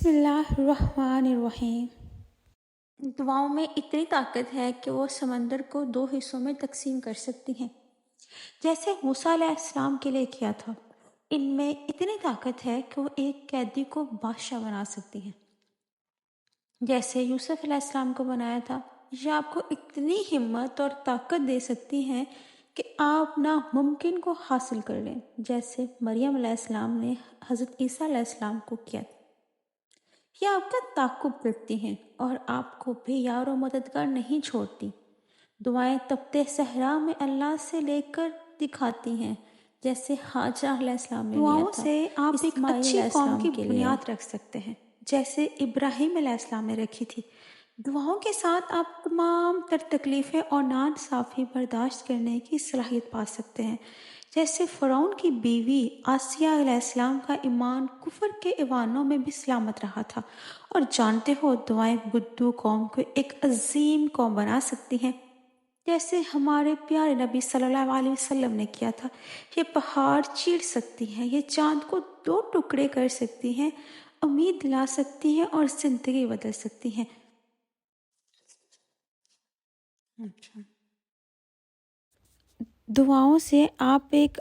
بسم اللہ الرحمن الرحیم۔ دعاؤں میں اتنی طاقت ہے کہ وہ سمندر کو 2 حصوں میں تقسیم کر سکتی ہیں، جیسے موسیٰ علیہ السلام کے لیے کیا تھا۔ ان میں اتنی طاقت ہے کہ وہ ایک قیدی کو بادشاہ بنا سکتی ہیں، جیسے یوسف علیہ السلام کو بنایا تھا۔ یہ آپ کو اتنی ہمت اور طاقت دے سکتی ہیں کہ آپ ناممکن کو حاصل کر لیں، جیسے مریم علیہ السلام نے حضرت عیسیٰ علیہ السلام کو کیا تھا۔ یہ آپ کا تعاقب کرتی ہیں اور آپ کو بے یار و مددگار نہیں چھوڑتی۔ دعائیں تپتے صحرا میں اللہ سے لے کر دکھاتی ہیں، جیسے حاجرہ علیہ السلام نے لیا تھا۔ دعاؤں سے آپ ایک اچھی قوم کی بنیاد رکھ سکتے ہیں، جیسے ابراہیم علیہ السلام نے رکھی تھی۔ دعاؤں کے ساتھ آپ تمام تر تکلیفیں اور ناانصافی برداشت کرنے کی صلاحیت پا سکتے ہیں، جیسے فرعون کی بیوی آسیہ علیہ السلام کا ایمان کفر کے ایوانوں میں بھی سلامت رہا تھا۔ اور جانتے ہو، دعائیں بدو قوم کو ایک عظیم قوم بنا سکتی ہیں، جیسے ہمارے پیارے نبی صلی اللہ علیہ وسلم نے کیا تھا۔ یہ پہاڑ چیر سکتی ہیں، یہ چاند کو 2 ٹکڑے کر سکتی ہیں، امید دلا سکتی ہیں اور زندگی بدل سکتی ہیں۔ دعاؤں سے آپ ایک